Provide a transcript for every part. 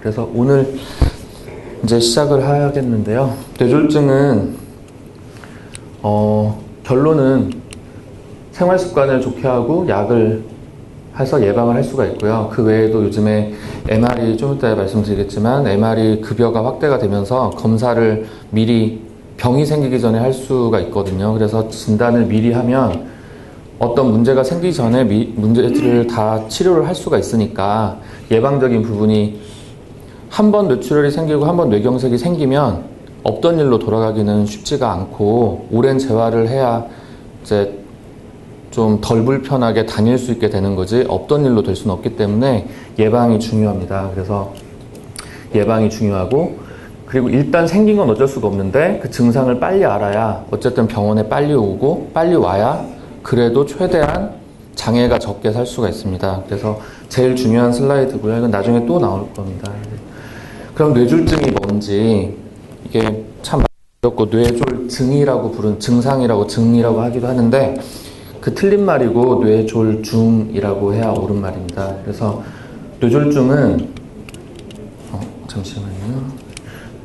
그래서 오늘 이제 시작을 하겠는데요. 뇌졸중은 결론은 생활 습관을 좋게 하고 약을 해서 예방을 할 수가 있고요. 그 외에도 요즘에 MRI 좀 이따 말씀드리겠지만 MRI 급여가 확대가 되면서 검사를 미리 병이 생기기 전에 할 수가 있거든요. 그래서 진단을 미리 하면 어떤 문제가 생기기 전에 문제들을 다 치료를 할 수가 있으니까 예방적인 부분이 한 번 뇌출혈이 생기고 한 번 뇌경색이 생기면 없던 일로 돌아가기는 쉽지가 않고 오랜 재활을 해야 이제 좀 덜 불편하게 다닐 수 있게 되는 거지 없던 일로 될 수는 없기 때문에 예방이 중요합니다. 그래서 예방이 중요하고 그리고 일단 생긴 건 어쩔 수가 없는데 그 증상을 빨리 알아야 어쨌든 병원에 빨리 오고 빨리 와야 그래도 최대한 장애가 적게 살 수가 있습니다. 그래서 제일 중요한 슬라이드고요. 이건 나중에 또 나올 겁니다. 그럼 뇌졸중이 뭔지 이게 참 어렵고 뇌졸증이라고 부른 증상이라고 증이라고 하기도 하는데 그 틀린 말이고 뇌졸중이라고 해야 옳은 말입니다. 그래서 뇌졸중은 잠시만요.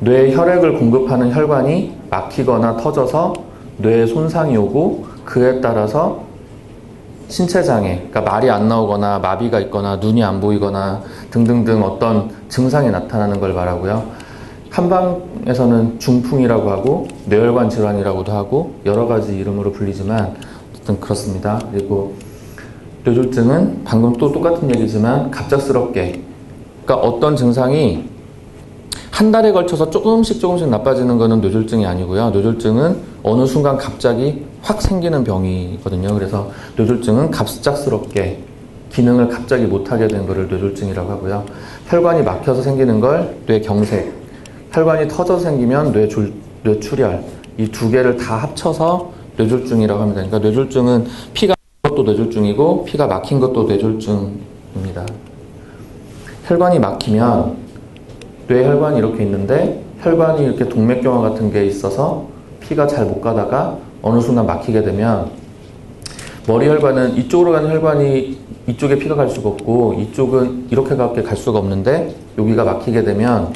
뇌에 혈액을 공급하는 혈관이 막히거나 터져서 뇌에 손상이 오고 그에 따라서 신체 장애, 그러니까 말이 안 나오거나 마비가 있거나 눈이 안 보이거나 등등등 어떤 증상이 나타나는 걸 말하고요. 한방에서는 중풍이라고 하고 뇌혈관 질환이라고도 하고 여러 가지 이름으로 불리지만 어쨌든 그렇습니다. 그리고 뇌졸중은 방금 또 똑같은 얘기지만 갑작스럽게, 그러니까 어떤 증상이 한 달에 걸쳐서 조금씩 나빠지는 것은 뇌졸중이 아니고요. 뇌졸중은 어느 순간 갑자기 확 생기는 병이거든요. 그래서 뇌졸중은 갑작스럽게 기능을 갑자기 못하게 된 것을 뇌졸중이라고 하고요. 혈관이 막혀서 생기는 걸 뇌경색, 혈관이 터져서 생기면 뇌출혈, 이 두 개를 다 합쳐서 뇌졸중이라고 합니다. 그러니까 뇌졸중은 피가 막힌 것도 뇌졸중이고 피가 막힌 것도 뇌졸중입니다. 혈관이 막히면 뇌혈관이 이렇게 있는데 혈관이 이렇게 동맥경화 같은 게 있어서 피가 잘 못 가다가 어느 순간 막히게 되면 머리 혈관은 이쪽으로 가는 혈관이 이쪽에 피가 갈 수가 없고 이쪽은 이렇게밖에 갈 수가 없는데 여기가 막히게 되면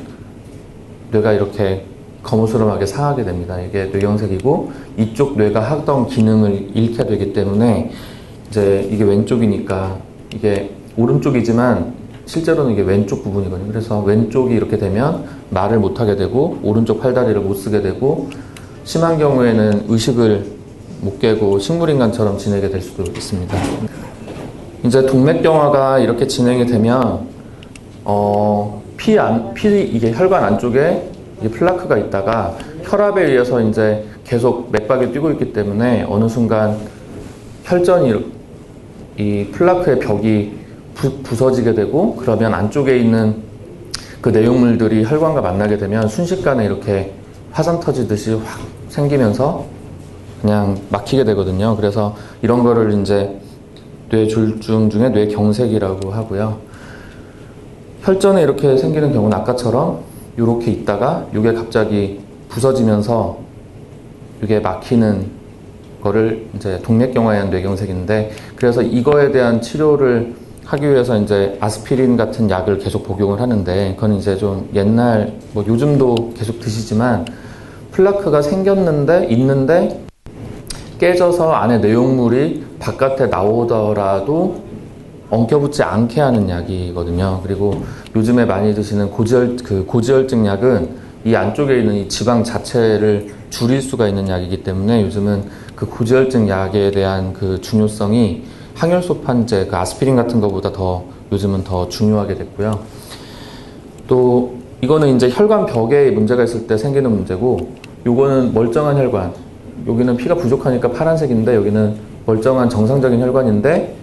뇌가 이렇게 거무스름하게 상하게 됩니다. 이게 뇌경색이고 이쪽 뇌가 하던 기능을 잃게 되기 때문에 이제 이게 왼쪽이니까 이게 오른쪽이지만 실제로는 이게 왼쪽 부분이거든요. 그래서 왼쪽이 이렇게 되면 말을 못하게 되고 오른쪽 팔다리를 못 쓰게 되고 심한 경우에는 의식을 못 깨고 식물인간처럼 지내게 될 수도 있습니다. 이제 동맥경화가 이렇게 진행이 되면 이게 혈관 안쪽에 이 플라크가 있다가 혈압에 의해서 이제 계속 맥박이 뛰고 있기 때문에 어느 순간 혈전이 이 플라크의 벽이 부서지게 되고 그러면 안쪽에 있는 그 내용물들이 혈관과 만나게 되면 순식간에 이렇게 화산 터지듯이 확 생기면서 그냥 막히게 되거든요. 그래서 이런 거를 이제 뇌졸중 중에 뇌경색이라고 하고요. 혈전에 이렇게 생기는 경우는 아까처럼 이렇게 있다가 이게 갑자기 부서지면서 이게 막히는 거를 이제 동맥경화에 의한 뇌경색인데 그래서 이거에 대한 치료를 하기 위해서 이제 아스피린 같은 약을 계속 복용을 하는데 그건 이제 좀 옛날 뭐 요즘도 계속 드시지만 플라크가 있는데 깨져서 안에 내용물이 바깥에 나오더라도 엉켜붙지 않게 하는 약이거든요. 그리고 요즘에 많이 드시는 고지혈증 약은 이 안쪽에 있는 이 지방 자체를 줄일 수가 있는 약이기 때문에 요즘은 그 고지혈증 약에 대한 그 중요성이 항혈소판제, 그 아스피린 같은 것보다 요즘은 더 중요하게 됐고요. 또 이거는 이제 혈관 벽에 문제가 있을 때 생기는 문제고 요거는 멀쩡한 혈관, 여기는 피가 부족하니까 파란색인데 여기는 멀쩡한 정상적인 혈관인데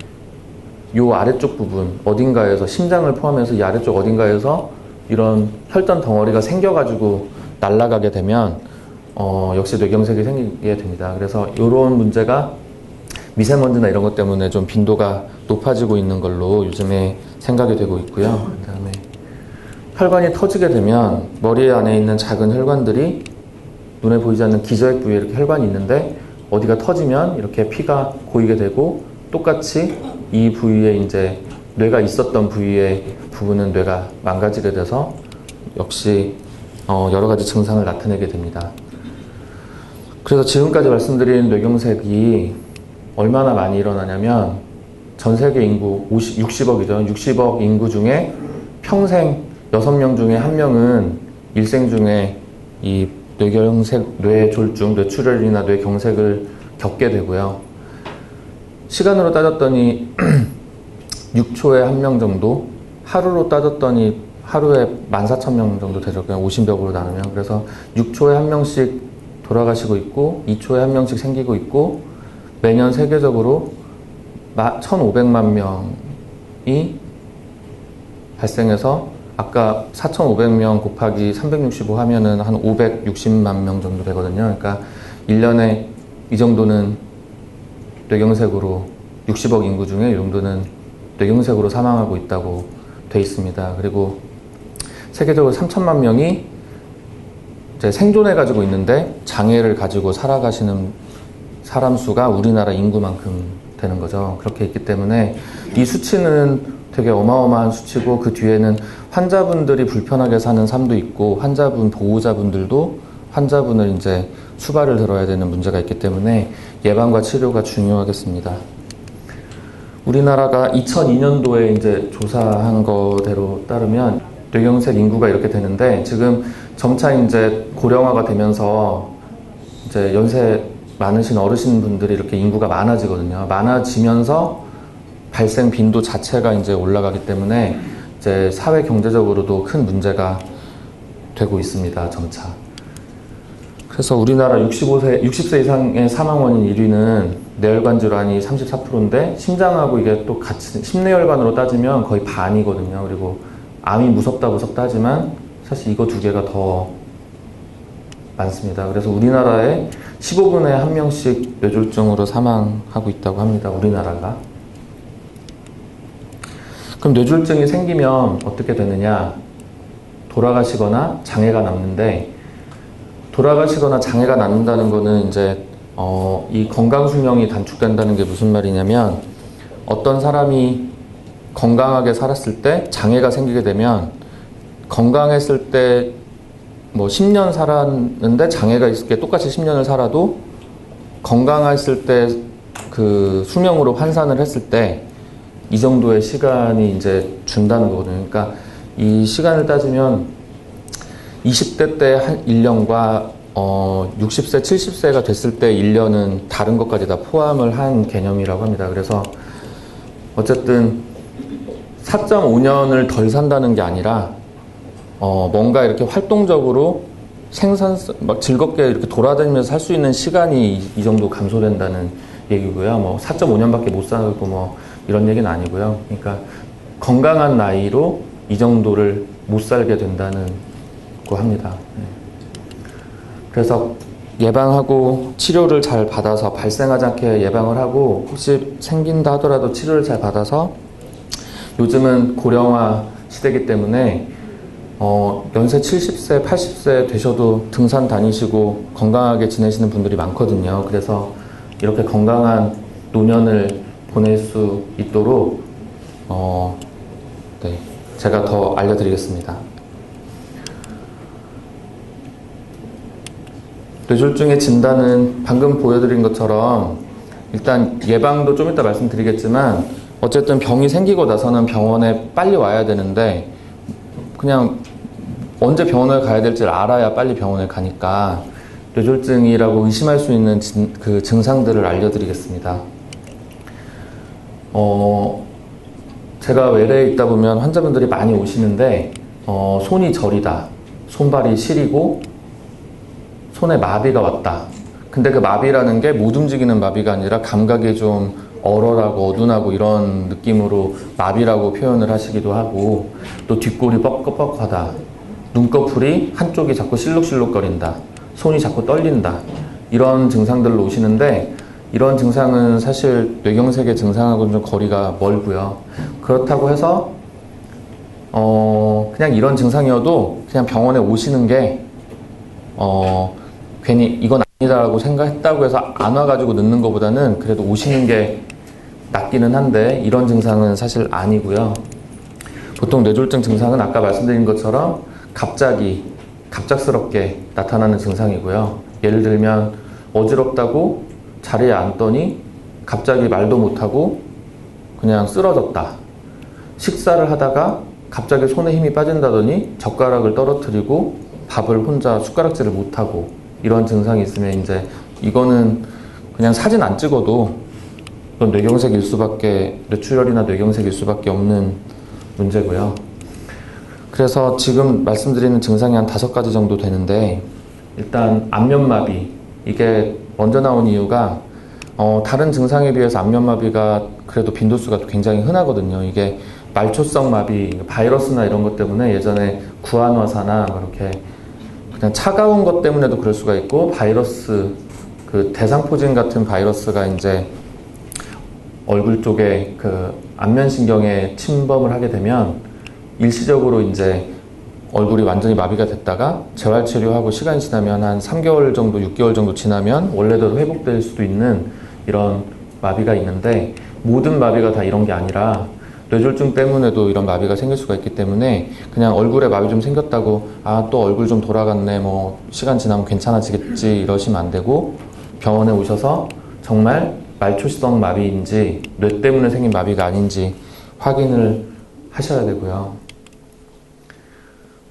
요 아래쪽 부분 어딘가에서 심장을 포함해서 이 아래쪽 어딘가에서 이런 혈전 덩어리가 생겨가지고 날아가게 되면 역시 뇌경색이 생기게 됩니다. 그래서 이런 문제가 미세먼지나 이런 것 때문에 좀 빈도가 높아지고 있는 걸로 요즘에 생각이 되고 있고요. 그 다음에 혈관이 터지게 되면 머리 안에 있는 작은 혈관들이 눈에 보이지 않는 기저핵 부위에 이렇게 혈관이 있는데 어디가 터지면 이렇게 피가 고이게 되고 똑같이 이 부위에 이제 뇌가 있었던 부위의 부분은 뇌가 망가지게 돼서 역시 여러 가지 증상을 나타내게 됩니다. 그래서 지금까지 말씀드린 뇌경색이 얼마나 많이 일어나냐면 전 세계 인구 60억이죠. 60억 인구 중에 평생 6명 중에 1명은 일생 중에 이 뇌경색, 뇌졸중, 뇌출혈이나 뇌경색을 겪게 되고요. 시간으로 따졌더니 6초에 1명 정도, 하루로 따졌더니 하루에 14,000명 정도 되죠. 그냥 50벽으로 나누면. 그래서 6초에 1명씩 돌아가시고 있고 2초에 1명씩 생기고 있고 매년 세계적으로 1,500만 명이 발생해서 아까 4,500명 곱하기 365 하면은 한 560만 명 정도 되거든요. 그러니까 1년에 이 정도는 뇌경색으로 60억 인구 중에 이 정도는 뇌경색으로 사망하고 있다고 돼 있습니다. 그리고 세계적으로 3천만 명이 이제 생존해 가지고 있는데 장애를 가지고 살아가시는 사람 수가 우리나라 인구만큼 되는 거죠. 그렇게 있기 때문에 이 수치는 되게 어마어마한 수치고 그 뒤에는 환자분들이 불편하게 사는 삶도 있고 환자분 보호자분들도 환자분을 이제 수발을 들어야 되는 문제가 있기 때문에 예방과 치료가 중요하겠습니다. 우리나라가 2002년도에 이제 조사한 거대로 따르면 뇌경색 인구가 이렇게 되는데 지금 점차 이제 고령화가 되면서 이제 연세 많으신 어르신분들이 이렇게 인구가 많아지거든요. 많아지면서 발생 빈도 자체가 이제 올라가기 때문에 이제 사회 경제적으로도 큰 문제가 되고 있습니다. 점차. 그래서 우리나라 60세 이상의 사망 원인 1위는 뇌혈관 질환이 34%인데 심장하고 이게 또 같이 심뇌혈관으로 따지면 거의 반이거든요. 그리고 암이 무섭다 하지만 사실 이거 2개가 더 많습니다. 그래서 우리나라에 15분에 1명씩 뇌졸중으로 사망하고 있다고 합니다. 우리나라가. 그럼 뇌졸중이 생기면 어떻게 되느냐? 돌아가시거나 장애가 남는데 돌아가시거나 장애가 남는다는 거는 이제 이 건강 수명이 단축된다는 게 무슨 말이냐면 어떤 사람이 건강하게 살았을 때 장애가 생기게 되면 건강했을 때 뭐 10년 살았는데 장애가 있을 게 똑같이 10년을 살아도 건강했을 때 그 수명으로 환산을 했을 때 이 정도의 시간이 이제 준다는 거거든요. 그러니까 이 시간을 따지면 20대 때 한 1년과 60세, 70세가 됐을 때 1년은 다른 것까지 다 포함을 한 개념이라고 합니다. 그래서 어쨌든 4.5년을 덜 산다는 게 아니라 뭔가 이렇게 활동적으로 막 즐겁게 이렇게 돌아다니면서 살 수 있는 시간이 이 정도 감소된다는 얘기고요. 뭐 4.5년밖에 못 살고 뭐 이런 얘기는 아니고요. 그러니까 건강한 나이로 이 정도를 못 살게 된다는 거 합니다. 그래서 예방하고 치료를 잘 받아서 발생하지 않게 예방을 하고 혹시 생긴다 하더라도 치료를 잘 받아서 요즘은 고령화 시대이기 때문에 연세 70세, 80세 되셔도 등산 다니시고 건강하게 지내시는 분들이 많거든요. 그래서 이렇게 건강한 노년을 보낼 수 있도록 네, 제가 더 알려드리겠습니다. 뇌졸중의 진단은 방금 보여드린 것처럼 일단 예방도 좀 이따 말씀드리겠지만 어쨌든 병이 생기고 나서는 병원에 빨리 와야 되는데 그냥 언제 병원을 가야 될지 알아야 빨리 병원에 가니까 뇌졸중이라고 의심할 수 있는 그 증상들을 알려드리겠습니다. 제가 외래에 있다 보면 환자분들이 많이 오시는데 손이 저리다, 손발이 시리고 손에 마비가 왔다. 근데 그 마비라는 게 못 움직이는 마비가 아니라 감각이 좀 얼얼하고 어둔하고 이런 느낌으로 마비라고 표현을 하시기도 하고 또 뒷골이 뻑뻑하다. 눈꺼풀이 한쪽이 자꾸 실룩실룩거린다. 손이 자꾸 떨린다. 이런 증상들로 오시는데 이런 증상은 사실 뇌경색의 증상하고는 좀 거리가 멀고요. 그렇다고 해서 그냥 이런 증상이어도 그냥 병원에 오시는 게 괜히 이건 아니다라고 생각했다고 해서 안 와가지고 늦는 것보다는 그래도 오시는 게 낫기는 한데 이런 증상은 사실 아니고요. 보통 뇌졸중 증상은 아까 말씀드린 것처럼 갑작스럽게 나타나는 증상이고요. 예를 들면 어지럽다고 자리에 앉더니 갑자기 말도 못하고 그냥 쓰러졌다. 식사를 하다가 갑자기 손에 힘이 빠진다더니 젓가락을 떨어뜨리고 밥을 혼자 숟가락질을 못하고 이런 증상이 있으면 이제 이거는 그냥 사진 안 찍어도 이건 뇌경색일 수밖에, 뇌출혈이나 뇌경색일 수밖에 없는 문제고요. 그래서 지금 말씀드리는 증상이 한 5가지 정도 되는데, 일단 안면마비, 이게 먼저 나온 이유가 다른 증상에 비해서 안면마비가 그래도 빈도수가 굉장히 흔하거든요. 이게 말초성 마비, 바이러스나 이런 것 때문에 예전에 구안화사나 이렇게 그냥 차가운 것 때문에도 그럴 수가 있고, 바이러스, 그 대상포진 같은 바이러스가 이제 얼굴 쪽에 그 안면신경에 침범을 하게 되면 일시적으로 이제 얼굴이 완전히 마비가 됐다가 재활치료하고 시간이 지나면 한 3개월 정도, 6개월 정도 지나면 원래대로 회복될 수도 있는 이런 마비가 있는데, 모든 마비가 다 이런 게 아니라 뇌졸중 때문에도 이런 마비가 생길 수가 있기 때문에 그냥 얼굴에 마비 좀 생겼다고 또 얼굴 좀 돌아갔네, 뭐 시간 지나면 괜찮아지겠지 이러시면 안 되고, 병원에 오셔서 정말 말초성 마비인지 뇌 때문에 생긴 마비가 아닌지 확인을 하셔야 되고요.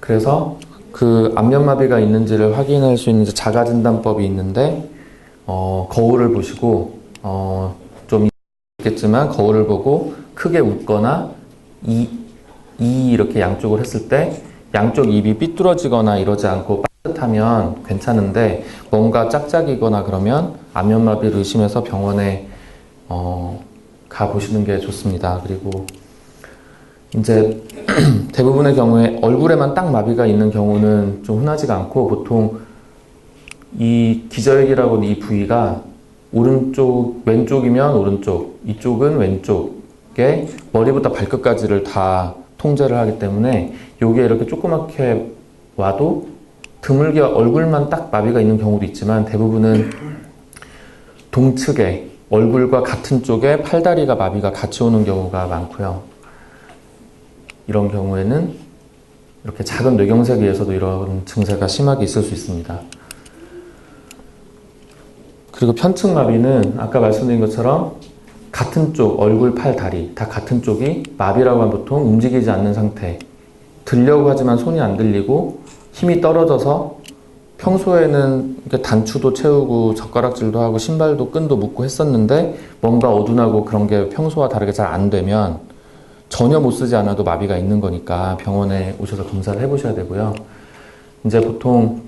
그래서 그 안면마비가 있는지를 확인할 수 있는 자가진단법이 있는데, 거울을 보시고 좀 있겠지만 거울을 보고 크게 웃거나 이렇게 양쪽을 했을 때 양쪽 입이 삐뚤어지거나 이러지 않고 따뜻하면 괜찮은데, 뭔가 짝짝이거나 그러면 안면마비를 의심해서 병원에 가보시는 게 좋습니다. 그리고 이제 대부분의 경우에 얼굴에만 딱 마비가 있는 경우는 좀 흔하지가 않고, 보통 이 기저액이라고 이 부위가 왼쪽이면 오른쪽, 이쪽은 왼쪽에 머리부터 발끝까지를 다 통제를 하기 때문에 요게 이렇게 조그맣게 와도 드물게 얼굴만 딱 마비가 있는 경우도 있지만, 대부분은 동측에 얼굴과 같은 쪽에 팔다리가 마비가 같이 오는 경우가 많고요. 이런 경우에는 이렇게 작은 뇌경색에 의해서도 이런 증세가 심하게 있을 수 있습니다. 그리고 편측마비는 아까 말씀드린 것처럼 같은 쪽, 얼굴, 팔, 다리 다 같은 쪽이 마비라고 하면 보통 움직이지 않는 상태, 들려고 하지만 손이 안 들리고 힘이 떨어져서 평소에는 이렇게 단추도 채우고 젓가락질도 하고 신발도 끈도 묶고 했었는데 뭔가 어둔하고 그런 게 평소와 다르게 잘 안 되면 전혀 못 쓰지 않아도 마비가 있는 거니까 병원에 오셔서 검사를 해보셔야 되고요. 이제 보통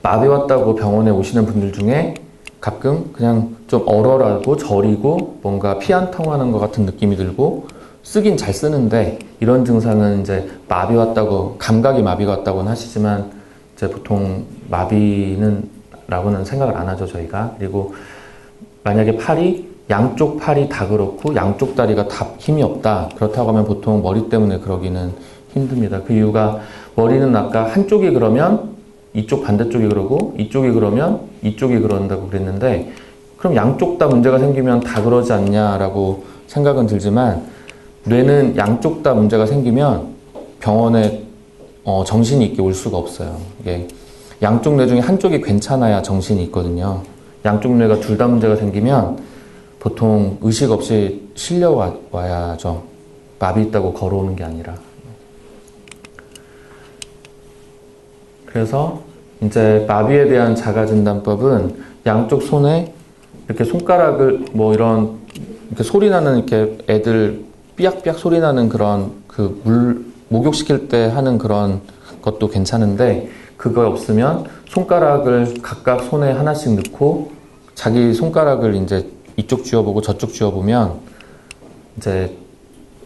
마비 왔다고 병원에 오시는 분들 중에 가끔 그냥 좀 얼얼하고 저리고 뭔가 피 한 통 하는 것 같은 느낌이 들고 쓰긴 잘 쓰는데, 이런 증상은 이제 마비 왔다고, 감각이 마비가 왔다고는 하시지만 이제 보통 마비는 라고는 생각을 안 하죠, 저희가. 그리고 만약에 양쪽 팔이 다 그렇고 양쪽 다리가 다 힘이 없다, 그렇다고 하면 보통 머리 때문에 그러기는 힘듭니다. 그 이유가, 머리는 아까 한쪽이 그러면 이쪽 반대쪽이 그러고 이쪽이 그러면 이쪽이 그런다고 그랬는데, 그럼 양쪽 다 문제가 생기면 다 그러지 않냐라고 생각은 들지만, 뇌는 양쪽 다 문제가 생기면 병원에 정신이 있게 올 수가 없어요. 이게 양쪽 뇌 중에 한쪽이 괜찮아야 정신이 있거든요. 양쪽 뇌가 둘 다 문제가 생기면 보통 의식 없이 실려와야죠. 마비 있다고 걸어오는 게 아니라. 그래서 이제 마비에 대한 자가진단법은 양쪽 손에 이렇게 손가락을 이렇게 소리 나는, 이렇게 애들 삐약삐약 소리 나는 그런 목욕시킬 때 하는 그런 것도 괜찮은데, 그거 없으면 손가락을 각각 손에 하나씩 넣고 자기 손가락을 이제 이쪽 쥐어보고 저쪽 쥐어보면, 이제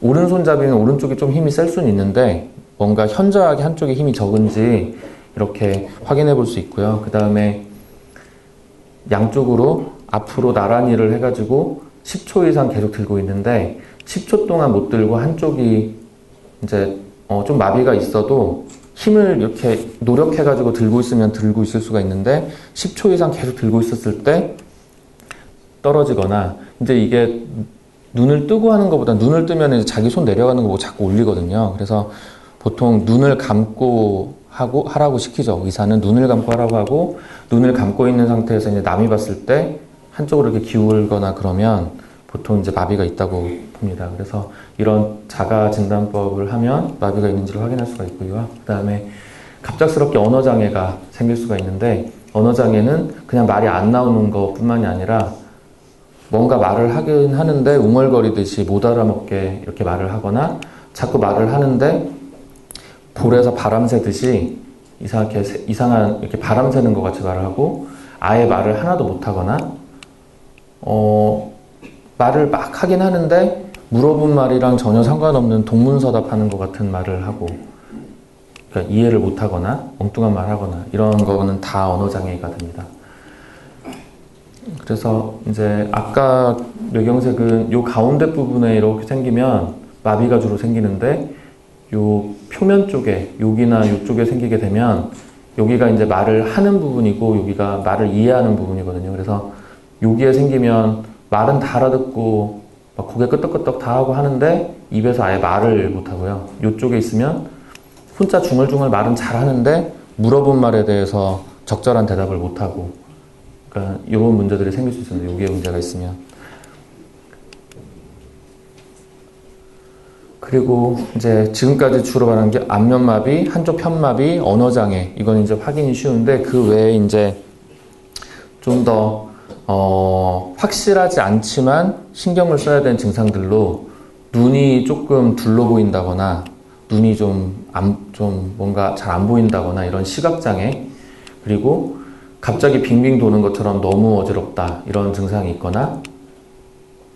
오른손잡이는 오른쪽이 좀 힘이 셀 수는 있는데 뭔가 현저하게 한쪽에 힘이 적은지 이렇게 확인해 볼 수 있고요. 그 다음에 양쪽으로 앞으로 나란히를 해가지고 10초 이상 계속 들고 있는데, 10초 동안 못 들고 한쪽이 이제 좀 마비가 있어도 힘을 이렇게 노력해가지고 들고 있으면 들고 있을 수가 있는데, 10초 이상 계속 들고 있었을 때 떨어지거나, 이제 이게 눈을 뜨고 하는 것보다, 눈을 뜨면 이제 자기 손 내려가는 거 보고 자꾸 올리거든요. 그래서 보통 눈을 감고 하라고 시키죠. 의사는 눈을 감고 하라고 하고, 눈을 감고 있는 상태에서 이제 남이 봤을 때 한쪽으로 이렇게 기울거나 그러면 보통 이제 마비가 있다고 봅니다. 그래서 이런 자가 진단법을 하면 마비가 있는지를 확인할 수가 있고요. 그 다음에 갑작스럽게 언어 장애가 생길 수가 있는데, 언어 장애는 그냥 말이 안 나오는 것뿐만이 아니라 뭔가 말을 하긴 하는데 웅얼거리듯이 못 알아먹게 이렇게 말을 하거나, 자꾸 말을 하는데 볼에서 바람 새듯이 이상한 이렇게 바람 새는 것 같이 말을 하고, 아예 말을 하나도 못 하거나, 말을 막 하긴 하는데 물어본 말이랑 전혀 상관없는 동문서답하는 것 같은 말을 하고, 그러니까 이해를 못 하거나 엉뚱한 말 하거나, 이런 거는 다 언어 장애가 됩니다. 그래서 이제 아까 뇌경색은 요 가운데 부분에 이렇게 생기면 마비가 주로 생기는데, 요 표면 쪽에, 여기나 요쪽에 생기게 되면 여기가 이제 말을 하는 부분이고 여기가 말을 이해하는 부분이거든요. 그래서 여기에 생기면 말은 다 알아듣고 막 고개 끄덕끄덕 다 하고 하는데 입에서 아예 말을 못 하고요. 요쪽에 있으면 혼자 중얼중얼 말은 잘 하는데 물어본 말에 대해서 적절한 대답을 못 하고, 그러니까 이런 문제들이 생길 수 있습니다. 여기에 문제가 있으면. 그리고 이제 지금까지 주로 말하는 게 안면마비, 한쪽 편마비, 언어장애, 이건 이제 확인이 쉬운데, 그 외에 이제 좀 더 확실하지 않지만 신경을 써야 되는 증상들로, 눈이 조금 둘러 보인다거나 눈이 좀 뭔가 잘 안 보인다거나 이런 시각장애, 그리고 갑자기 빙빙 도는 것처럼 너무 어지럽다 이런 증상이 있거나,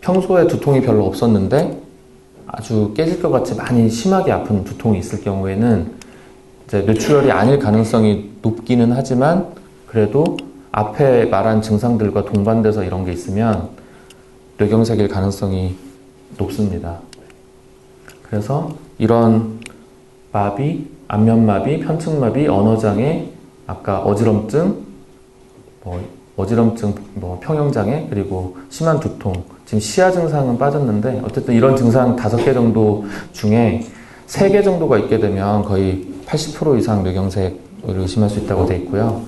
평소에 두통이 별로 없었는데 아주 깨질 것 같이 많이 심하게 아픈 두통이 있을 경우에는 이제 뇌출혈이 아닐 가능성이 높기는 하지만, 그래도 앞에 말한 증상들과 동반돼서 이런 게 있으면 뇌경색일 가능성이 높습니다. 그래서 이런 마비, 안면마비, 편측마비, 언어장애, 아까 어지럼증, 평형장애, 그리고 심한 두통, 지금 시야 증상은 빠졌는데 어쨌든 이런 증상 5개 정도 중에 3개 정도가 있게 되면 거의 80% 이상 뇌경색을 의심할 수 있다고 되어 있고요.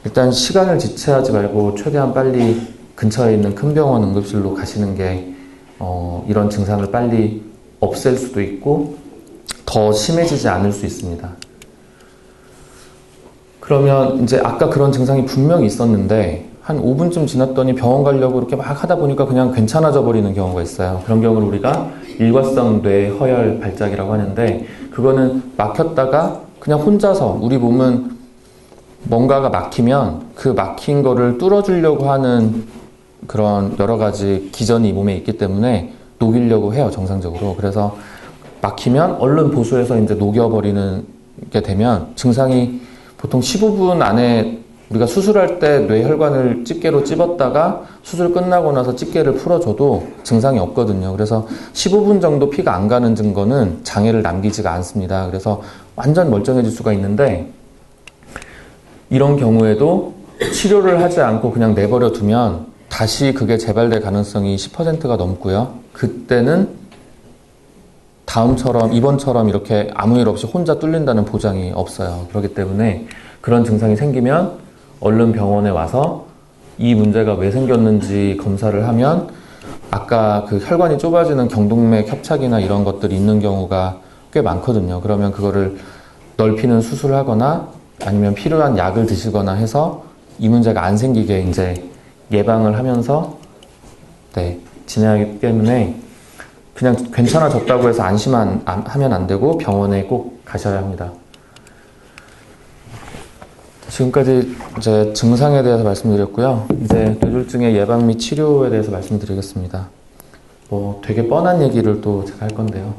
일단 시간을 지체하지 말고 최대한 빨리 근처에 있는 큰 병원 응급실로 가시는 게 이런 증상을 빨리 없앨 수도 있고 더 심해지지 않을 수 있습니다. 그러면 이제 아까 그런 증상이 분명히 있었는데 한 5분쯤 지났더니 병원 가려고 이렇게 막 하다 보니까 그냥 괜찮아져 버리는 경우가 있어요. 그런 경우를 우리가 일과성 뇌허혈 발작이라고 하는데, 그거는 막혔다가 그냥 혼자서, 우리 몸은 뭔가가 막히면 그 막힌 거를 뚫어주려고 하는 그런 여러 가지 기전이 몸에 있기 때문에 녹이려고 해요, 정상적으로. 그래서 막히면 얼른 보수해서 이제 녹여버리는 게 되면 증상이 보통 15분 안에, 우리가 수술할 때 뇌혈관을 집게로 찝었다가 수술 끝나고 나서 집게를 풀어줘도 증상이 없거든요. 그래서 15분 정도 피가 안 가는 증거는 장애를 남기지가 않습니다. 그래서 완전 멀쩡해질 수가 있는데, 이런 경우에도 치료를 하지 않고 그냥 내버려 두면 다시 그게 재발될 가능성이 10%가 넘고요. 그때는 이번처럼 이렇게 아무 일 없이 혼자 뚫린다는 보장이 없어요. 그렇기 때문에 그런 증상이 생기면 얼른 병원에 와서 이 문제가 왜 생겼는지 검사를 하면, 아까 그 혈관이 좁아지는 경동맥 협착이나 이런 것들이 있는 경우가 꽤 많거든요. 그러면 그거를 넓히는 수술을 하거나 아니면 필요한 약을 드시거나 해서 이 문제가 안 생기게 이제 예방을 하면서 진행하기 때문에, 그냥 괜찮아졌다고 해서 안심하면 안 되고 병원에 꼭 가셔야 합니다. 지금까지 이제 증상에 대해서 말씀드렸고요. 이제 뇌졸중의 예방 및 치료에 대해서 말씀드리겠습니다. 되게 뻔한 얘기를 또 제가 할 건데요.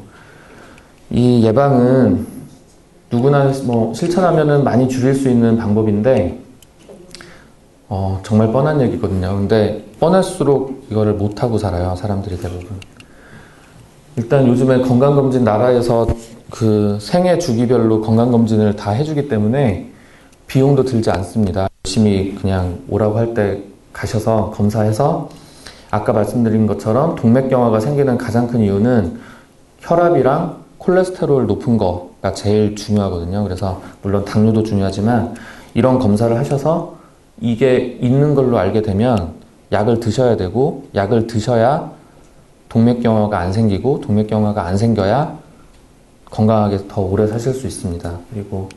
이 예방은 누구나 실천하면은 많이 줄일 수 있는 방법인데, 정말 뻔한 얘기거든요. 근데 뻔할수록 이거를 못하고 살아요, 사람들이 대부분. 일단 요즘에 건강검진 나라에서 그 생애 주기별로 건강검진을 다 해주기 때문에 비용도 들지 않습니다. 열심히 그냥 오라고 할 때 가셔서 검사해서, 아까 말씀드린 것처럼 동맥경화가 생기는 가장 큰 이유는 혈압이랑 콜레스테롤 높은 거, 검사가 제일 중요하거든요. 그래서 물론 당뇨도 중요하지만 이런 검사를 하셔서 이게 있는 걸로 알게 되면 약을 드셔야 되고, 약을 드셔야 동맥경화가 안 생기고, 동맥경화가 안 생겨야 건강하게 더 오래 사실 수 있습니다. 그리고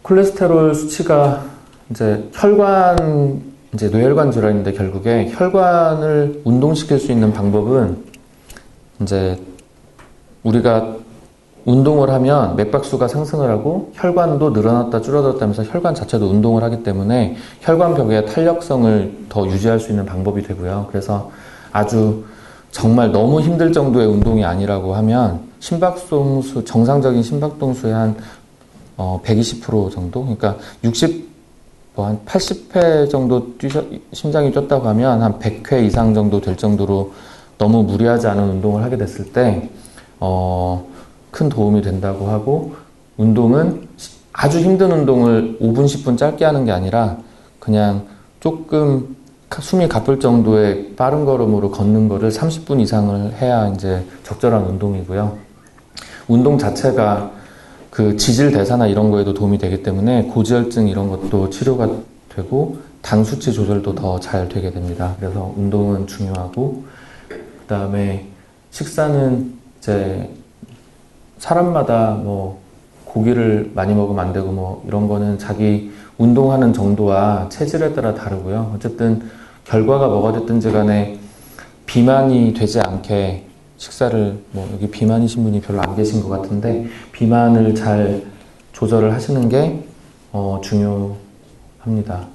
콜레스테롤 수치가 이제 이제 뇌혈관 질환인데, 결국에 혈관을 운동시킬 수 있는 방법은 이제 우리가 운동을 하면 맥박수가 상승을 하고 혈관도 늘어났다 줄어들었다 하면서 혈관 자체도 운동을 하기 때문에 혈관 벽의 탄력성을 더 유지할 수 있는 방법이 되고요. 그래서 아주 정말 너무 힘들 정도의 운동이 아니라고 하면 심박동수, 정상적인 심박동수의 한 120% 정도? 그러니까 한 80회 정도 심장이 뛰었다고 하면 한 100회 이상 정도 될 정도로 너무 무리하지 않은 운동을 하게 됐을 때 큰 도움이 된다고 하고, 운동은 아주 힘든 운동을 5분, 10분 짧게 하는 게 아니라 그냥 조금 숨이 가쁠 정도의 빠른 걸음으로 걷는 거를 30분 이상을 해야 이제 적절한 운동이고요. 운동 자체가 그 지질 대사나 이런 거에도 도움이 되기 때문에 고지혈증 이런 것도 치료가 되고 당 수치 조절도 더 잘 되게 됩니다. 그래서 운동은 중요하고, 그 다음에 식사는 이제 사람마다 뭐 고기를 많이 먹으면 안 되고 뭐 이런 거는 자기 운동하는 정도와 체질에 따라 다르고요. 어쨌든 결과가 뭐가 됐든지 간에 비만이 되지 않게 식사를, 뭐 여기 비만이신 분이 별로 안 계신 것 같은데 비만을 잘 조절을 하시는 게 중요합니다.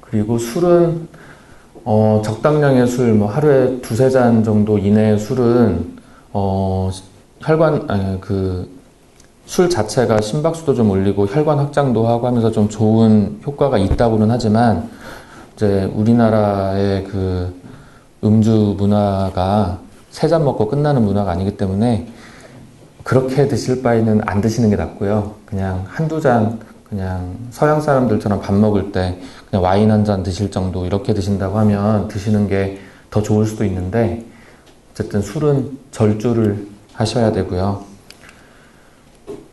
그리고 술은 적당량의 술, 뭐 하루에 2-3잔 정도 이내의 술은 술 자체가 심박수도 좀 올리고 혈관 확장도 하고 하면서 좀 좋은 효과가 있다고는 하지만, 이제 우리나라의 그 음주 문화가 3잔 먹고 끝나는 문화가 아니기 때문에 그렇게 드실 바에는 안 드시는 게 낫고요. 그냥 한두 잔, 그냥 서양 사람들처럼 밥 먹을 때 그냥 와인 한 잔 드실 정도 이렇게 드신다고 하면 드시는 게 더 좋을 수도 있는데, 어쨌든 술은 절주를 하셔야 되고요.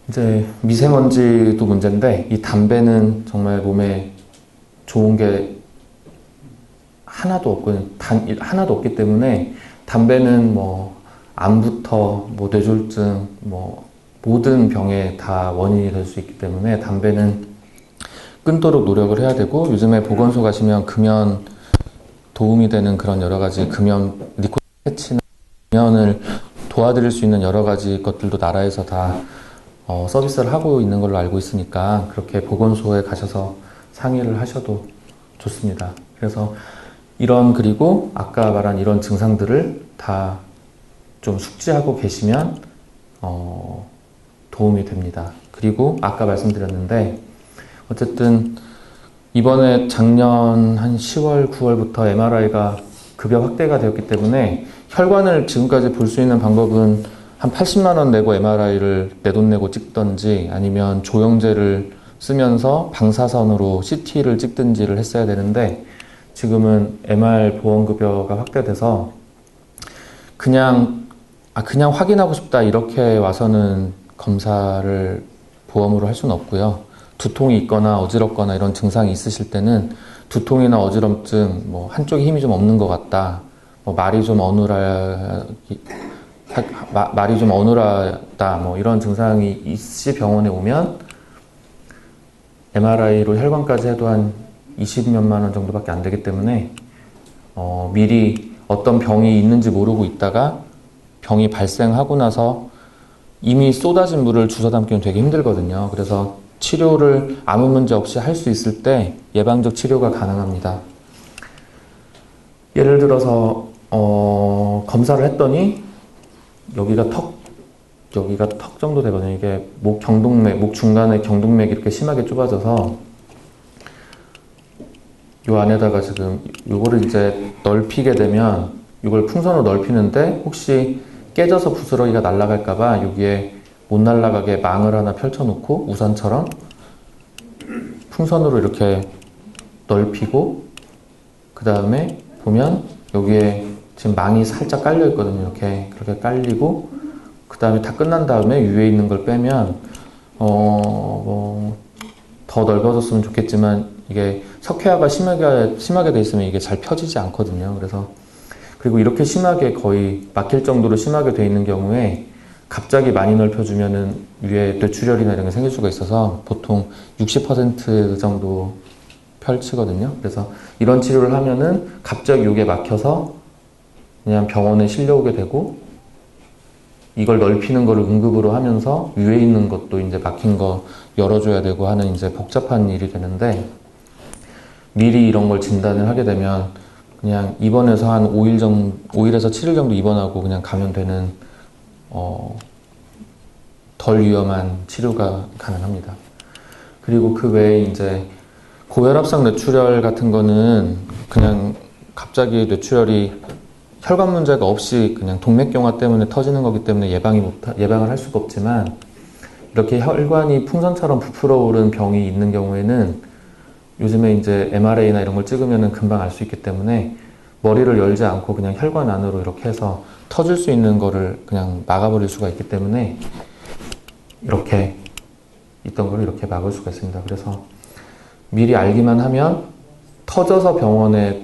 이제 미세먼지도 문제인데, 이 담배는 정말 몸에 좋은 게 하나도 없기 때문에 담배는 뭐 암부터 뭐 뇌졸중, 뭐 모든 병에 다 원인이 될 수 있기 때문에 담배는 끊도록 노력을 해야 되고, 요즘에 보건소 가시면 금연 도움이 되는 그런 여러 가지 니코틴 패치나 금연을 도와드릴 수 있는 여러 가지 것들도 나라에서 다 서비스를 하고 있는 걸로 알고 있으니까 그렇게 보건소에 가셔서 상의를 하셔도 좋습니다. 그래서 그리고 아까 말한 이런 증상들을 다 좀 숙지하고 계시면 도움이 됩니다. 그리고 아까 말씀드렸는데, 어쨌든 이번에 작년 한 10월, 9월부터 MRI가 급여 확대가 되었기 때문에 혈관을 지금까지 볼 수 있는 방법은 한 80만 원 내고 MRI를 내 돈 내고 찍던지, 아니면 조영제를 쓰면서 방사선으로 CT를 찍든지를 했어야 되는데, 지금은 MR 보험급여가 확대돼서 그냥 확인하고 싶다 이렇게 와서는 검사를 보험으로 할 수는 없고요. 두통이 있거나 어지럽거나 이런 증상이 있으실 때는 두통이나 어지럼증, 뭐 한쪽에 힘이 좀 없는 것 같다, 뭐 말이 좀 어눌하다, 뭐 이런 증상이 있이 병원에 오면 MRI로 혈관까지 해도 한 20몇만 원 정도밖에 안 되기 때문에 미리 어떤 병이 있는지 모르고 있다가 병이 발생하고 나서 이미 쏟아진 물을 주워 담기는 되게 힘들거든요. 그래서 치료를 아무 문제 없이 할 수 있을 때 예방적 치료가 가능합니다. 예를 들어서 검사를 했더니 여기가 턱 정도 되거든요. 이게 목 중간에 경동맥이 이렇게 심하게 좁아져서 요 안에다가 지금 요거를 이제 넓히게 되면, 요걸 풍선으로 넓히는데 혹시 깨져서 부스러기가 날아갈까봐 여기에 못 날아가게 망을 하나 펼쳐놓고 우산처럼 풍선으로 이렇게 넓히고, 그 다음에 보면 여기에 지금 망이 살짝 깔려 있거든요. 이렇게 그렇게 깔리고 그 다음에 다 끝난 다음에 위에 있는 걸 빼면 더 넓어졌으면 좋겠지만 이게 석회화가 심하게 돼 있으면 이게 잘 펴지지 않거든요. 그래서 그리고 이렇게 심하게 거의 막힐 정도로 심하게 돼 있는 경우에 갑자기 많이 넓혀주면은 위에 뇌출혈이나 이런 게 생길 수가 있어서 보통 60% 정도 펼치거든요. 그래서 이런 치료를 하면은 갑자기 이게 막혀서 그냥 병원에 실려오게 되고 이걸 넓히는 거를 응급으로 하면서 위에 있는 것도 이제 막힌 거 열어줘야 되고 하는 이제 복잡한 일이 되는데 미리 이런 걸 진단을 하게 되면 그냥 입원해서 한 5일에서 7일 정도 입원하고 그냥 가면 되는 덜 위험한 치료가 가능합니다. 그리고 그 외에 이제 고혈압성 뇌출혈 같은 거는 그냥 갑자기 뇌출혈이 혈관 문제가 없이 그냥 동맥경화 때문에 터지는 거기 때문에 예방을 할 수가 없지만 이렇게 혈관이 풍선처럼 부풀어 오른 병이 있는 경우에는 요즘에 이제 MRI나 이런 걸 찍으면은 금방 알 수 있기 때문에 머리를 열지 않고 그냥 혈관 안으로 이렇게 해서 터질 수 있는 거를 그냥 막아버릴 수가 있기 때문에 이렇게 있던 걸 이렇게 막을 수가 있습니다. 그래서 미리 알기만 하면 터져서 병원에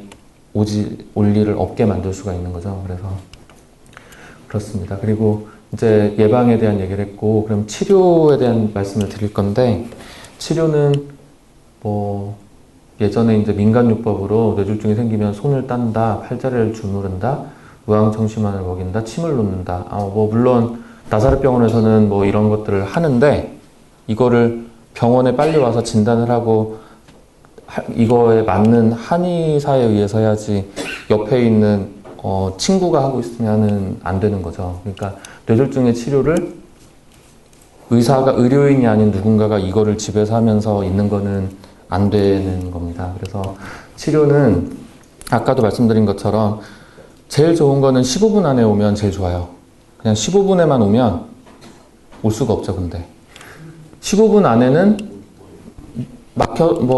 올 일을 없게 만들 수가 있는 거죠. 그래서 그렇습니다. 그리고 이제 예방에 대한 얘기를 했고, 그럼 치료에 대한 말씀을 드릴 건데, 치료는 뭐 예전에 이제 민간요법으로 뇌졸중이 생기면 손을 딴다, 팔다리를 주무른다, 의왕청심환을 먹인다, 침을 놓는다. 물론 나사렛병원에서는 뭐 이런 것들을 하는데 이거를 병원에 빨리 와서 진단을 하고 이거에 맞는 한의사에 의해서 해야지 옆에 있는 친구가 하고 있으면은 안 되는 거죠. 그러니까 뇌졸중의 치료를 의료인이 아닌 누군가가 이거를 집에서 하면서 있는 거는 안 되는 겁니다. 그래서 치료는 아까도 말씀드린 것처럼 제일 좋은 거는 15분 안에 오면 제일 좋아요. 그냥 15분에만 오면 올 수가 없죠, 근데. 15분 안에는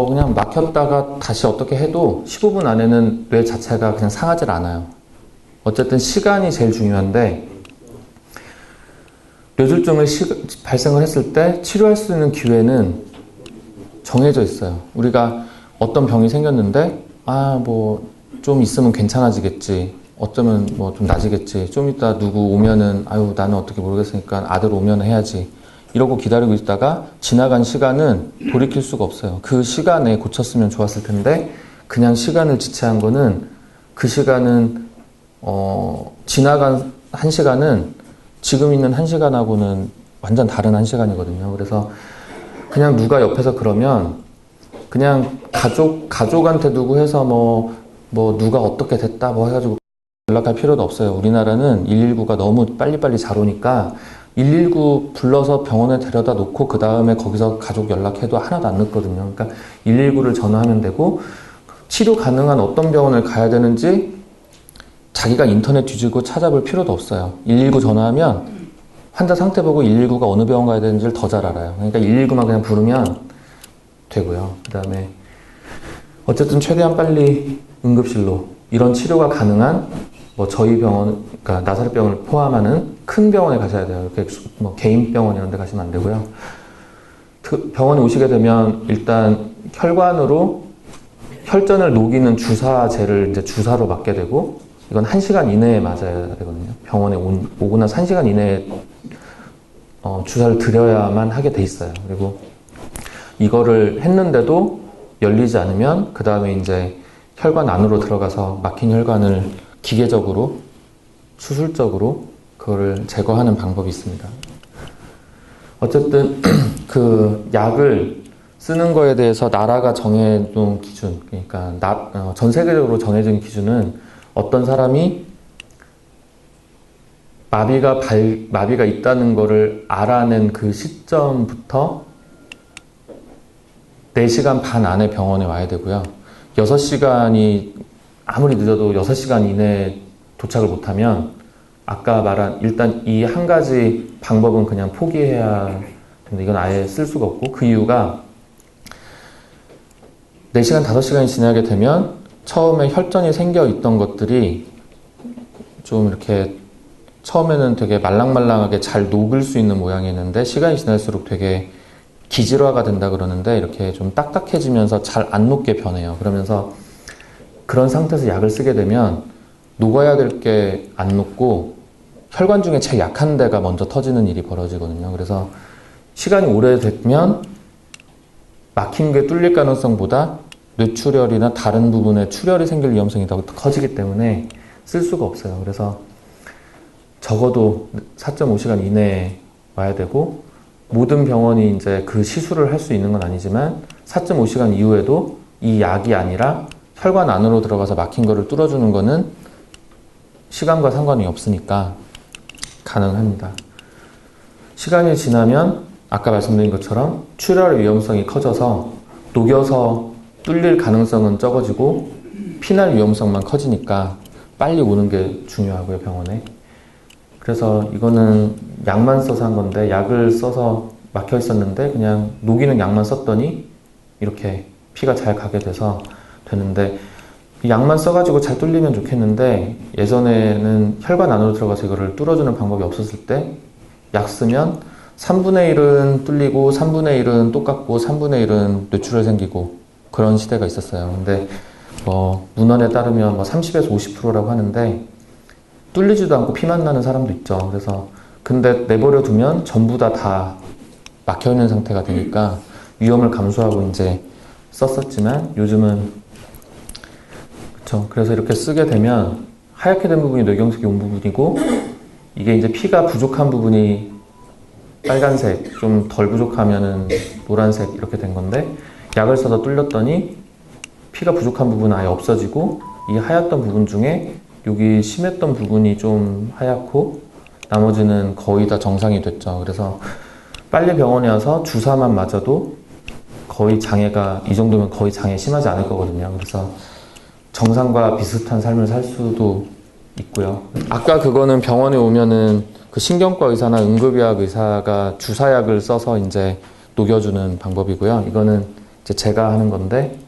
그냥 막혔다가 다시 어떻게 해도 15분 안에는 뇌 자체가 그냥 상하질 않아요. 어쨌든 시간이 제일 중요한데, 뇌졸중을 발생을 했을 때 치료할 수 있는 기회는 정해져 있어요. 우리가 어떤 병이 생겼는데, 좀 있으면 괜찮아지겠지. 어쩌면 뭐 좀 나아지겠지. 좀 이따 누구 오면은, 나는 어떻게 모르겠으니까 아들 오면 해야지. 이러고 기다리고 있다가 지나간 시간은 돌이킬 수가 없어요. 그 시간에 고쳤으면 좋았을 텐데 그냥 시간을 지체한 거는 그 시간은 지나간 1시간은 지금 있는 1시간하고는 완전 다른 1시간이거든요. 그래서 그냥 누가 옆에서 그러면 그냥 가족한테 누구 해서 뭐 누가 어떻게 됐다 뭐 해가지고 연락할 필요도 없어요. 우리나라는 119가 너무 빨리빨리 잘 오니까 119 불러서 병원에 데려다 놓고 그 다음에 거기서 가족 연락해도 하나도 안 늦거든요. 그러니까 119를 전화하면 되고 치료 가능한 어떤 병원을 가야 되는지 자기가 인터넷 뒤지고 찾아볼 필요도 없어요. 119 전화하면 환자 상태 보고 119가 어느 병원 가야 되는지를 더 잘 알아요. 그러니까 119만 그냥 부르면 되고요. 그 다음에 어쨌든 최대한 빨리 응급실로 이런 치료가 가능한 저희 병원, 그러니까 나사렛병원을 포함하는 큰 병원에 가셔야 돼요. 이렇게 개인 병원 이런 데 가시면 안 되고요. 병원에 오시게 되면 일단 혈관으로 혈전을 녹이는 주사제를 이제 주사로 맞게 되고, 이건 1시간 이내에 맞아야 되거든요. 병원에 오고 나서 1시간 이내에 주사를 드려야만 하게 돼 있어요. 그리고 이거를 했는데도 열리지 않으면 그 다음에 이제 혈관 안으로 들어가서 막힌 혈관을 기계적으로 수술적으로 그거를 제거하는 방법이 있습니다. 어쨌든 그 약을 쓰는 거에 대해서 나라가 정해둔 기준, 그러니까 전 세계적으로 정해진 기준은 어떤 사람이 마비가 있다는 거를 알아낸 그 시점부터 4시간 반 안에 병원에 와야 되고요. 6시간이 아무리 늦어도 6시간 이내에 도착을 못하면 아까 말한 일단 이 한 가지 방법은 그냥 포기해야 됩니다. 이건 아예 쓸 수가 없고, 그 이유가 4시간, 5시간이 지나게 되면 처음에 혈전이 생겨 있던 것들이 좀 이렇게 처음에는 되게 말랑말랑하게 잘 녹을 수 있는 모양이었는데 시간이 지날수록 되게 기질화가 된다 그러는데 이렇게 좀 딱딱해지면서 잘 안 녹게 변해요. 그러면서 그런 상태에서 약을 쓰게 되면 녹아야 될 게 안 녹고 혈관 중에 제일 약한 데가 먼저 터지는 일이 벌어지거든요. 그래서 시간이 오래되면 막힌 게 뚫릴 가능성보다 뇌출혈이나 다른 부분에 출혈이 생길 위험성이 더 커지기 때문에 쓸 수가 없어요. 그래서 적어도 4.5시간 이내에 와야 되고 모든 병원이 이제 그 시술을 할 수 있는 건 아니지만 4.5시간 이후에도 이 약이 아니라 혈관 안으로 들어가서 막힌 거를 뚫어주는 거는 시간과 상관이 없으니까 가능합니다. 시간이 지나면 아까 말씀드린 것처럼 출혈 위험성이 커져서 녹여서 뚫릴 가능성은 적어지고 피날 위험성만 커지니까 빨리 오는 게 중요하고요, 병원에. 그래서 이거는 약만 써서 한 건데 약을 써서 막혀 있었는데 그냥 녹이는 약만 썼더니 이렇게 피가 잘 가게 돼서 되는데 이 약만 써가지고 잘 뚫리면 좋겠는데 예전에는 혈관 안으로 들어가서 이거를 뚫어주는 방법이 없었을 때 약 쓰면 3분의 1은 뚫리고 3분의 1은 똑같고 3분의 1은 뇌출혈 생기고 그런 시대가 있었어요. 근데 문헌에 따르면 30에서 50%라고 하는데 뚫리지도 않고 피만 나는 사람도 있죠. 그래서 근데 내버려 두면 전부 다 막혀 있는 상태가 되니까 위험을 감수하고 이제 썼었지만 요즘은 그렇죠. 그래서 이렇게 쓰게 되면 하얗게 된 부분이 뇌경색이 온 부분이고 이게 이제 피가 부족한 부분이 빨간색, 좀 덜 부족하면은 노란색 이렇게 된 건데 약을 써서 뚫렸더니 피가 부족한 부분은 아예 없어지고 이 하얗던 부분 중에 여기 심했던 부분이 좀 하얗고 나머지는 거의 다 정상이 됐죠. 그래서 빨리 병원에 와서 주사만 맞아도 거의 장애가 이 정도면 거의 장애 심하지 않을 거거든요. 그래서 정상과 비슷한 삶을 살 수도 있고요. 아까 그거는 병원에 오면은 그 신경과 의사나 응급의학 의사가 주사약을 써서 이제 녹여주는 방법이고요. 이거는 이제 제가 하는 건데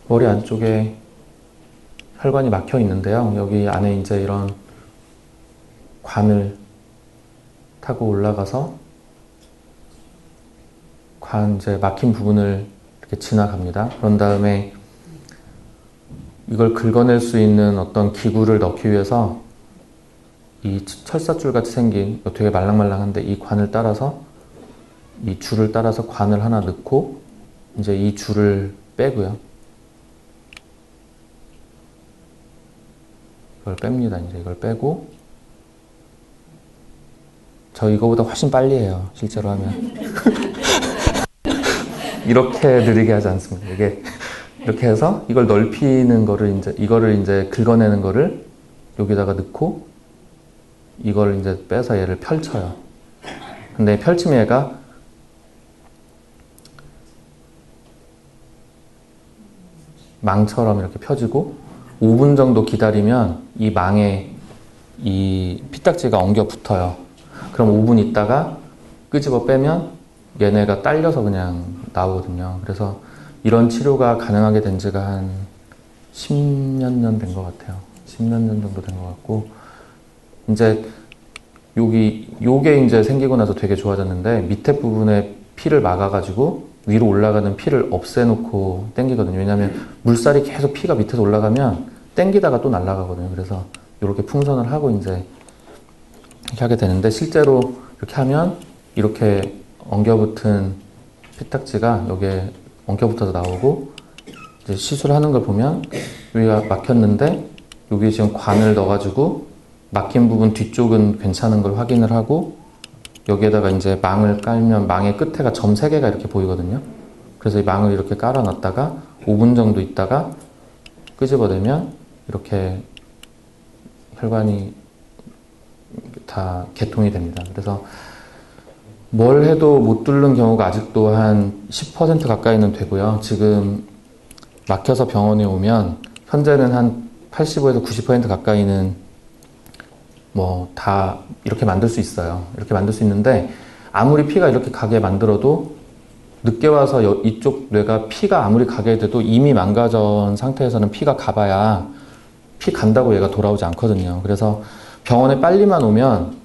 머리 안쪽에 혈관이 막혀 있는데요. 여기 안에 이제 이런 관을 타고 올라가서 관 이제 막힌 부분을 이렇게 지나갑니다. 그런 다음에 이걸 긁어낼 수 있는 어떤 기구를 넣기 위해서 이 철사줄 같이 생긴 되게 말랑말랑한데 이 관을 따라서 이 줄을 따라서 관을 하나 넣고 이제 이 줄을 빼고요. 이걸 뺍니다. 이제 이걸 빼고 저 이거보다 훨씬 빨리 해요. 실제로 하면. 이렇게 느리게 하지 않습니다. 이게 이렇게 해서 이걸 넓히는 거를 이거를 이제 긁어내는 거를 여기다가 넣고 이걸 이제 빼서 얘를 펼쳐요. 근데 펼치면 얘가 망처럼 이렇게 펴지고 5분 정도 기다리면 이 망에 이 피딱지가 엉겨 붙어요. 그럼 5분 있다가 끄집어 빼면 얘네가 딸려서 그냥 나오거든요. 그래서 이런 치료가 가능하게 된 지가 한 10몇 년 된 것 같아요. 10몇 년 정도 된 것 같고 이제 요게 이제 생기고 나서 되게 좋아졌는데 밑에 부분에 피를 막아가지고 위로 올라가는 피를 없애놓고 당기거든요. 왜냐하면 물살이 계속 피가 밑에서 올라가면 당기다가 또 날아가거든요. 그래서 이렇게 풍선을 하고 이제 이렇게 하게 되는데 실제로 이렇게 하면 이렇게 엉겨붙은 피딱지가 여기에 엉겨붙어서 나오고 이제 시술하는 걸 보면 여기가 막혔는데 여기 지금 관을 넣어가지고 막힌 부분 뒤쪽은 괜찮은 걸 확인을 하고 여기에다가 이제 망을 깔면 망의 끝에가 점 3개가 이렇게 보이거든요. 그래서 이 망을 이렇게 깔아놨다가 5분 정도 있다가 끄집어내면 이렇게 혈관이 다 개통이 됩니다. 그래서 뭘 해도 못 뚫는 경우가 아직도 한 10% 가까이는 되고요. 지금 막혀서 병원에 오면 현재는 한 85에서 90% 가까이는 뭐 다 이렇게 만들 수 있어요. 이렇게 만들 수 있는데 아무리 피가 이렇게 가게 만들어도 늦게 와서 이쪽 뇌가 피가 아무리 가게 돼도 이미 망가진 상태에서는 피가 가봐야 피 간다고 얘가 돌아오지 않거든요. 그래서 병원에 빨리만 오시면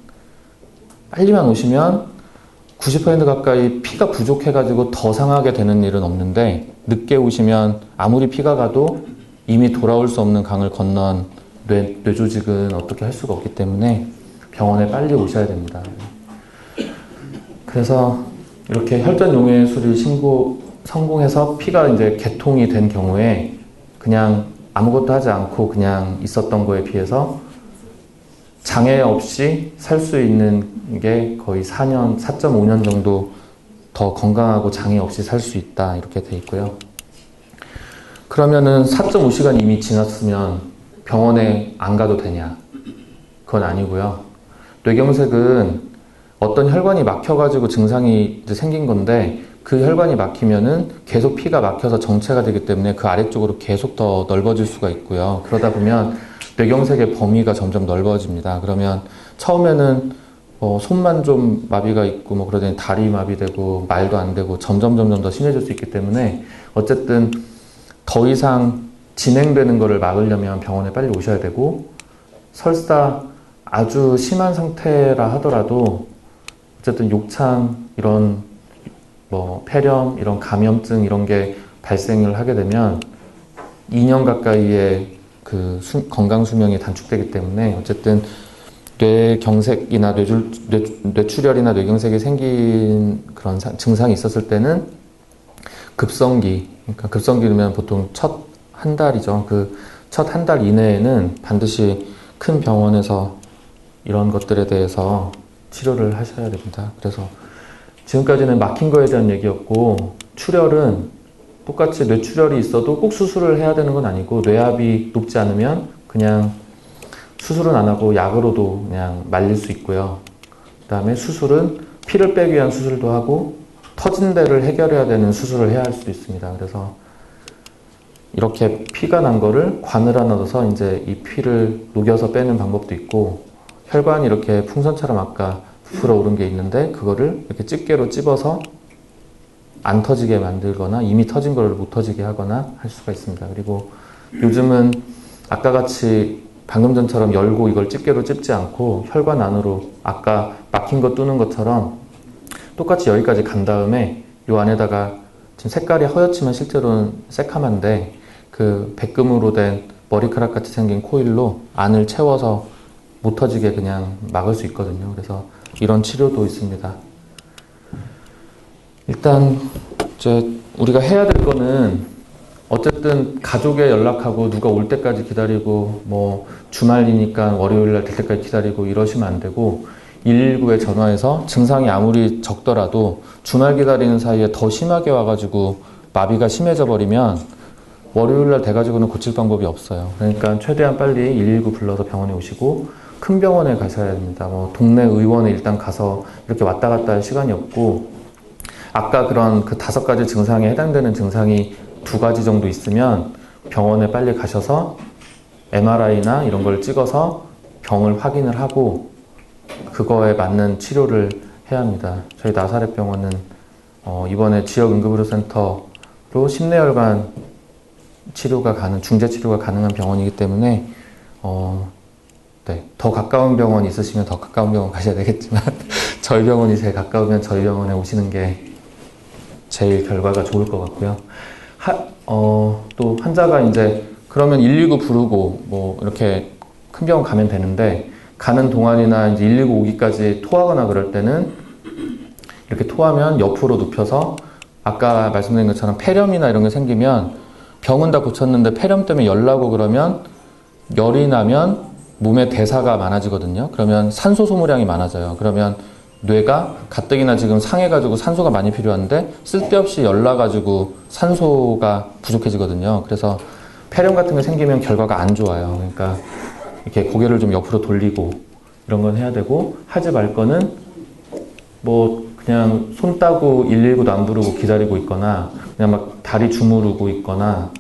90% 가까이 피가 부족해가지고 더 상하게 되는 일은 없는데, 늦게 오시면 아무리 피가 가도 이미 돌아올 수 없는 강을 건넌 뇌조직은 어떻게 할 수가 없기 때문에 병원에 빨리 오셔야 됩니다. 그래서 이렇게 혈전용해술이 성공해서 피가 이제 개통이 된 경우에 그냥 아무것도 하지 않고 그냥 있었던 거에 비해서 장애 없이 살 수 있는 게 거의 4.5년 정도 더 건강하고 장애 없이 살 수 있다, 이렇게 돼 있고요. 그러면은 4.5시간 이미 지났으면 병원에 안 가도 되냐? 그건 아니고요. 뇌경색은 어떤 혈관이 막혀가지고 증상이 이제 생긴 건데, 그 혈관이 막히면은 계속 피가 막혀서 정체가 되기 때문에 그 아래쪽으로 계속 더 넓어질 수가 있고요. 그러다 보면 뇌경색의 범위가 점점 넓어집니다. 그러면 처음에는 손만 좀 마비가 있고 뭐 그러더니 다리 마비되고 말도 안 되고 점점 더 심해질 수 있기 때문에, 어쨌든 더 이상 진행되는 거를 막으려면 병원에 빨리 오셔야 되고, 설사 아주 심한 상태라 하더라도 어쨌든 욕창, 이런 뭐 폐렴, 이런 감염증 이런 게 발생을 하게 되면 2년 가까이의 그 건강 수명이 단축되기 때문에, 어쨌든 뇌경색이나 뇌출혈이나 뇌경색이 생긴 그런 증상이 있었을 때는 급성기, 그러니까 급성기면 보통 첫 한 달이죠. 그 첫 한 달 이내에는 반드시 큰 병원에서 이런 것들에 대해서 치료를 하셔야 됩니다. 그래서 지금까지는 막힌 거에 대한 얘기였고, 출혈은 똑같이 뇌출혈이 있어도 꼭 수술을 해야 되는 건 아니고, 뇌압이 높지 않으면 그냥 수술은 안 하고 약으로도 그냥 말릴 수 있고요. 그 다음에 수술은 피를 빼기 위한 수술도 하고, 터진 데를 해결해야 되는 수술을 해야 할 수도 있습니다. 그래서 이렇게 피가 난 거를 관을 하나 넣어서 이제 이 피를 녹여서 빼는 방법도 있고, 혈관이 이렇게 풍선처럼 아까 부풀어 오른 게 있는데 그거를 이렇게 집게로 찝어서 안 터지게 만들거나 이미 터진 거를 못 터지게 하거나 할 수가 있습니다. 그리고 요즘은 아까 같이 방금 전처럼 열고 이걸 집게로 찝지 않고 혈관 안으로 아까 막힌 거 뚫는 것처럼 똑같이 여기까지 간 다음에 요 안에다가, 지금 색깔이 허옇지만 실제로는 새카만데 그 백금으로 된 머리카락 같이 생긴 코일로 안을 채워서 못 터지게 그냥 막을 수 있거든요. 그래서 이런 치료도 있습니다. 일단 이제 우리가 해야 될 거는, 어쨌든 가족에 연락하고 누가 올 때까지 기다리고 뭐 주말이니까 월요일날 될 때까지 기다리고 이러시면 안 되고, 119에 전화해서 증상이 아무리 적더라도 주말 기다리는 사이에 더 심하게 와가지고 마비가 심해져 버리면 월요일날 돼가지고는 고칠 방법이 없어요. 그러니까 최대한 빨리 119 불러서 병원에 오시고, 큰 병원에 가셔야 됩니다. 뭐 동네 의원에 일단 가서 이렇게 왔다 갔다 할 시간이 없고, 아까 그런 그 5가지 증상에 해당되는 증상이 2가지 정도 있으면 병원에 빨리 가셔서 MRI나 이런 걸 찍어서 병을 확인을 하고 그거에 맞는 치료를 해야 합니다. 저희 나사렛병원은 이번에 지역응급의료센터로 심내혈관 중재 치료가 가능한 병원이기 때문에 네, 더 가까운 병원 있으시면 더 가까운 병원 가셔야 되겠지만 저희 병원이 제일 가까우면 저희 병원에 오시는 게 제일 결과가 좋을 것 같고요. 또 환자가 이제 그러면 119 부르고 뭐 이렇게 큰 병원 가면 되는데, 가는 동안이나 이제 119 오기까지 토하거나 그럴 때는 이렇게 토하면 옆으로 눕혀서, 아까 말씀드린 것처럼 폐렴이나 이런 게 생기면 병은 다 고쳤는데 폐렴 때문에 열 나고 그러면, 열이 나면 몸에 대사가 많아지거든요. 그러면 산소 소모량이 많아져요. 그러면 뇌가 가뜩이나 지금 상해가지고 산소가 많이 필요한데 쓸데없이 열나가지고 산소가 부족해지거든요. 그래서 폐렴 같은 게 생기면 결과가 안 좋아요. 그러니까 이렇게 고개를 좀 옆으로 돌리고 이런 건 해야 되고, 하지 말 거는 뭐 그냥 손 따고 119도 안 부르고 기다리고 있거나, 그냥 막 다리 주무르고 있거나,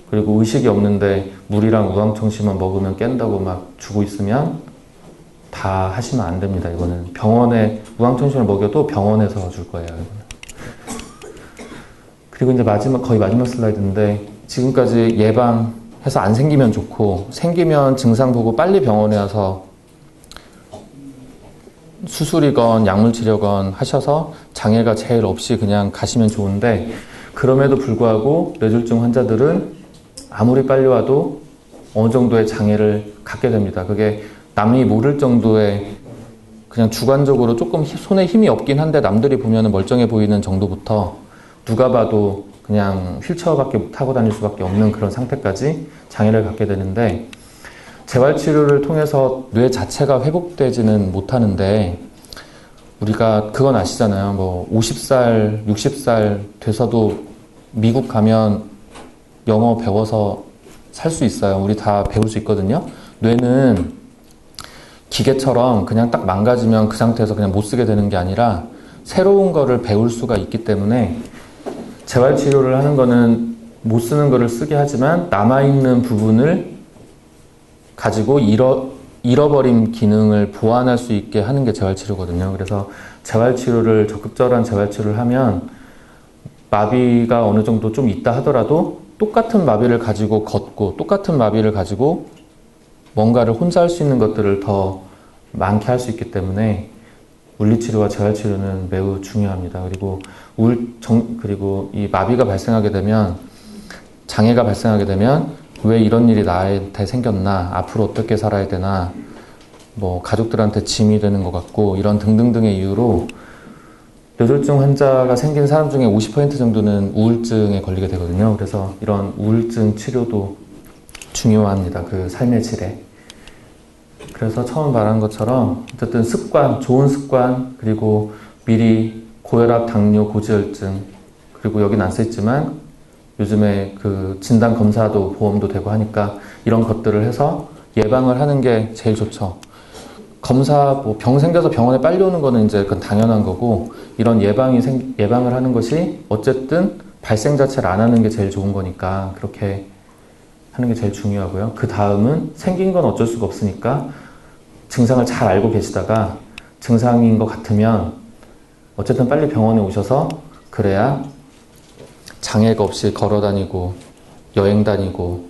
그리고 의식이 없는데 물이랑 우황청심만 먹으면 깬다고 막 주고 있으면 다 하시면 안 됩니다. 이거는 병원에 우황청심을 먹여도 병원에서 줄 거예요. 이거는. 그리고 이제 거의 마지막 슬라이드인데, 지금까지 예방해서 안 생기면 좋고, 생기면 증상 보고 빨리 병원에 와서 수술이건 약물 치료건 하셔서 장애가 제일 없이 그냥 가시면 좋은데, 그럼에도 불구하고 뇌졸중 환자들은 아무리 빨리 와도 어느 정도의 장애를 갖게 됩니다. 그게 남이 모를 정도의 그냥 주관적으로 조금 손에 힘이 없긴 한데 남들이 보면 멀쩡해 보이는 정도부터 누가 봐도 그냥 휠체어밖에 타고 다닐 수밖에 없는 그런 상태까지 장애를 갖게 되는데, 재활치료를 통해서 뇌 자체가 회복되지는 못하는데, 우리가 그건 아시잖아요. 뭐 50살, 60살 돼서도 미국 가면 영어 배워서 살 수 있어요. 우리 다 배울 수 있거든요. 뇌는 기계처럼 그냥 딱 망가지면 그 상태에서 그냥 못 쓰게 되는 게 아니라 새로운 거를 배울 수가 있기 때문에, 재활치료를 하는 거는 못 쓰는 거를 쓰게 하지만 남아있는 부분을 가지고 잃어버린 기능을 보완할 수 있게 하는 게 재활치료거든요. 그래서 재활치료를, 적극적인 재활치료를 하면 마비가 어느 정도 좀 있다 하더라도 똑같은 마비를 가지고 걷고 똑같은 마비를 가지고 뭔가를 혼자 할 수 있는 것들을 더 많게 할 수 있기 때문에 물리치료와 재활치료는 매우 중요합니다. 그리고 이 마비가 발생하게 되면, 장애가 발생하게 되면 왜 이런 일이 나한테 생겼나, 앞으로 어떻게 살아야 되나, 뭐 가족들한테 짐이 되는 것 같고, 이런 등등등의 이유로 뇌졸중 환자가 생긴 사람 중에 50% 정도는 우울증에 걸리게 되거든요. 그래서 이런 우울증 치료도 중요합니다. 그 삶의 질에. 그래서 처음 말한 것처럼 어쨌든 습관, 좋은 습관, 그리고 미리 고혈압, 당뇨, 고지혈증, 그리고 여긴 안 써있지만 요즘에 그 진단 검사도 보험도 되고 하니까 이런 것들을 해서 예방을 하는 게 제일 좋죠. 검사, 뭐 병 생겨서 병원에 빨리 오는 거는 이제 그건 당연한 거고, 이런 예방을 하는 것이 어쨌든 발생 자체를 안 하는 게 제일 좋은 거니까 그렇게 하는 게 제일 중요하고요. 그 다음은 생긴 건 어쩔 수가 없으니까 증상을 잘 알고 계시다가 증상인 것 같으면 어쨌든 빨리 병원에 오셔서, 그래야 장애가 없이 걸어 다니고 여행 다니고